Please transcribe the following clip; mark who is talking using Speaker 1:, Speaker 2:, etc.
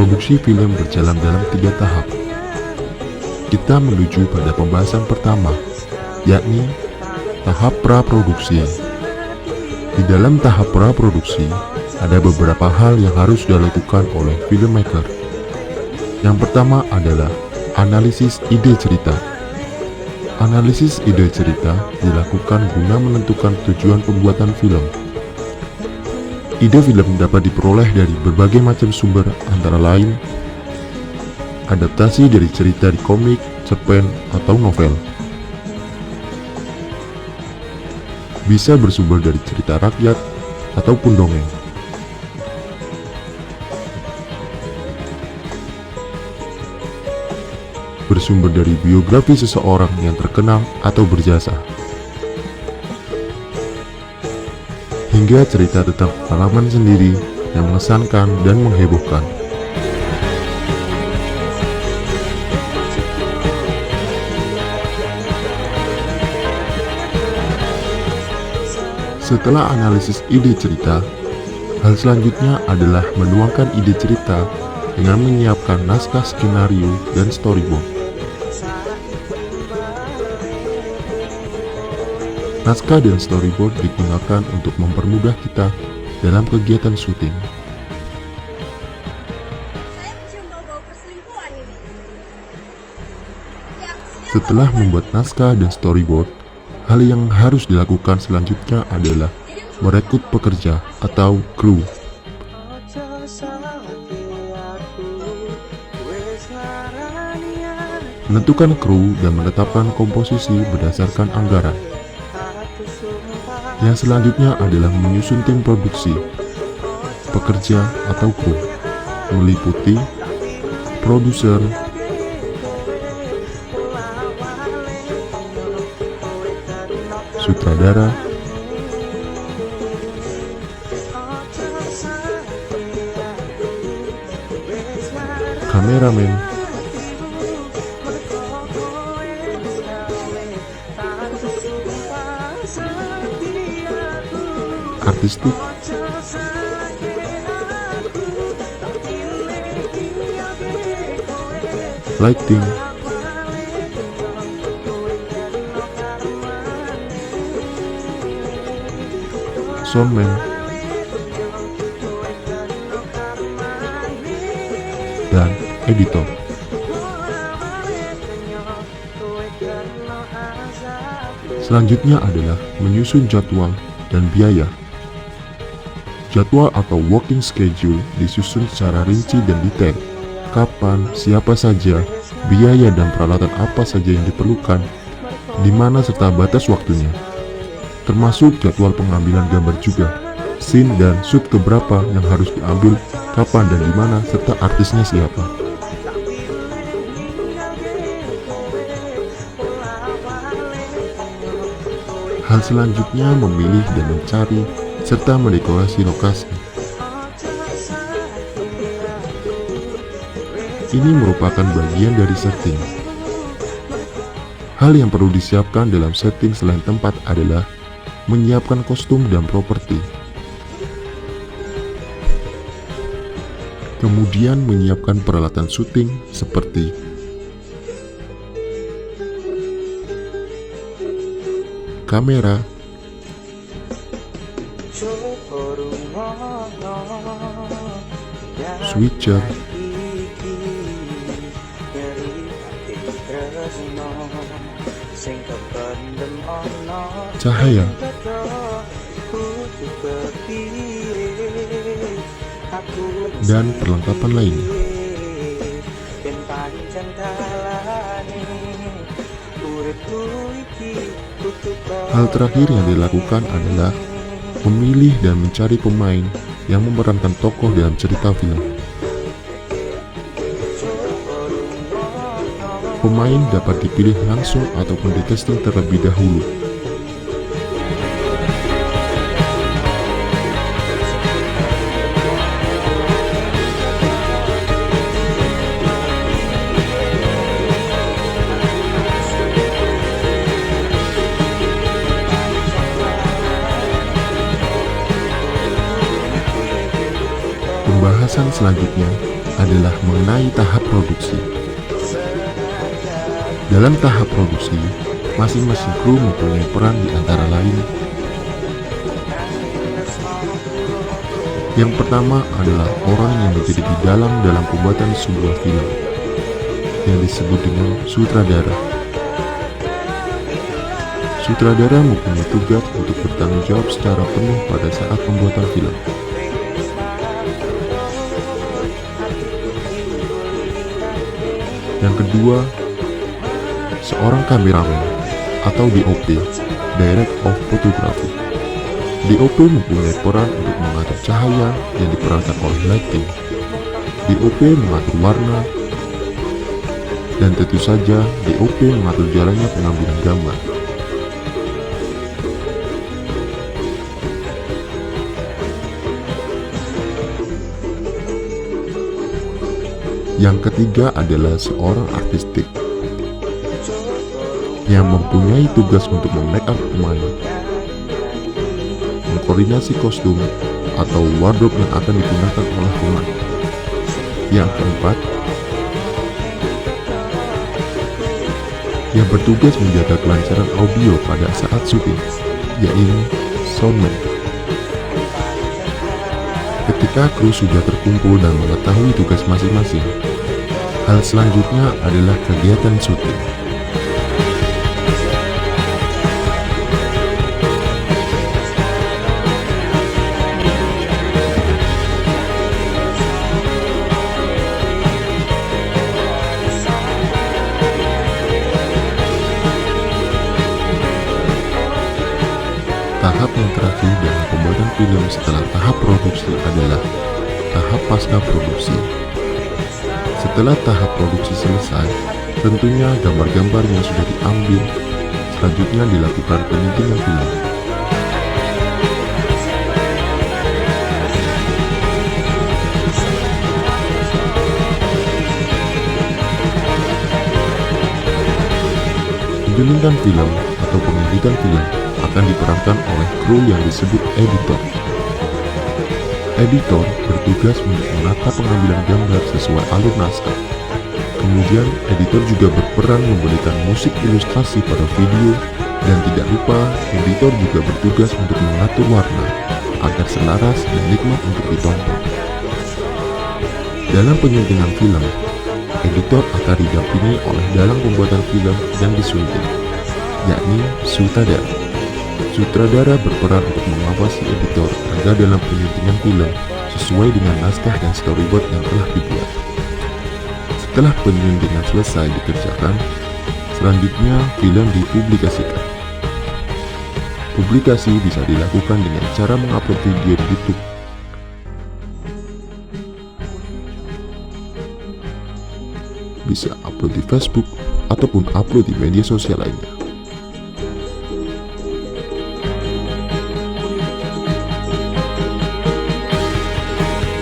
Speaker 1: Produksi film berjalan dalam 3 tahap. Kita menuju pada pembahasan pertama, yakni tahap praproduksi. Di dalam tahap praproduksi, ada beberapa hal yang harus dilakukan oleh filmmaker. Yang pertama adalah analisis ide cerita. Analisis ide cerita dilakukan guna menentukan tujuan pembuatan film. Ide film dapat diperoleh dari berbagai macam sumber, antara lain adaptasi dari cerita di komik, cerpen, atau novel. Bisa bersumber dari cerita rakyat ataupun dongeng. Bersumber dari biografi seseorang yang terkenal atau berjasa. Hingga cerita tentang pengalaman sendiri yang mengesankan dan menghebohkan. Setelah analisis ide cerita, hal selanjutnya adalah menuangkan ide cerita dengan menyiapkan naskah skenario dan storyboard. Naskah dan storyboard digunakan untuk mempermudah kita dalam kegiatan syuting. Setelah membuat naskah dan storyboard, hal yang harus dilakukan selanjutnya adalah merekrut pekerja atau kru. Menentukan kru dan menetapkan komposisi berdasarkan anggaran. Yang selanjutnya adalah menyusun tim produksi, pekerja atau kru, meliputi produser, sutradara, kameramen, artistik, lighting, soundman, dan editor. Selanjutnya adalah menyusun jadwal dan biaya. Jadwal atau working schedule disusun secara rinci dan detail. Kapan, siapa saja, biaya dan peralatan apa saja yang diperlukan, di mana serta batas waktunya. Termasuk jadwal pengambilan gambar juga, scene dan shoot keberapa yang harus diambil, kapan dan di mana, serta artisnya siapa. Hal selanjutnya memilih dan mencari serta mendekorasi lokasi. Ini merupakan bagian dari setting. Hal yang perlu disiapkan dalam setting selain tempat adalah menyiapkan kostum dan properti. Kemudian menyiapkan peralatan syuting seperti kamera, switcher, cahaya, dan perlengkapan lainnya. Hal terakhir yang dilakukan adalah memilih dan mencari pemain yang memerankan tokoh dalam cerita film. Pemain dapat dipilih langsung ataupun di casting terlebih dahulu. Pembahasan selanjutnya adalah mengenai tahap produksi. Dalam tahap produksi, masing-masing kru mempunyai peran di antara lain. Yang pertama adalah orang yang menjadi di dalam pembuatan sebuah film, yang disebut dengan sutradara. Sutradara mempunyai tugas untuk bertanggung jawab secara penuh pada saat pembuatan film. Yang kedua, seorang kameramen atau DOP, Direct of Photography. DOP mempunyai peran untuk mengatur cahaya yang diperankan oleh lighting. DOP mengatur warna, dan tentu saja DOP mengatur jalannya pengambilan gambar. Yang ketiga adalah seorang artistik yang mempunyai tugas untuk make up pemain, mengkoordinasi kostum atau wardrobe yang akan digunakan oleh pemain. Yang keempat, yang bertugas menjaga kelancaran audio pada saat syuting, yaitu soundman. Ketika kru sudah terkumpul dan mengetahui tugas masing-masing, hal selanjutnya adalah kegiatan syuting. Tahap yang terakhir dalam pembuatan film setelah tahap produksi adalah tahap pasca produksi. Setelah tahap produksi selesai, tentunya gambar-gambar yang sudah diambil selanjutnya dilakukan penyuntingan film. Penyuntingan film atau pengeditan film akan diperankan oleh kru yang disebut editor. Editor bertugas untuk menata pengambilan gambar sesuai alur naskah. Kemudian, editor juga berperan memberikan musik ilustrasi pada video, dan tidak lupa, editor juga bertugas untuk mengatur warna agar selaras dan nikmat untuk ditonton. Dalam penyuntingan film, editor akan didampingi oleh dalang pembuatan film yang disunting, yakni sutradara. Sutradara berperan untuk mengawasi editor agar dalam penyuntingan film sesuai dengan naskah dan storyboard yang telah dibuat. Setelah penyuntingan selesai dikerjakan, selanjutnya film dipublikasikan. Publikasi bisa dilakukan dengan cara mengupload video di YouTube, bisa upload di Facebook, ataupun upload di media sosial lainnya.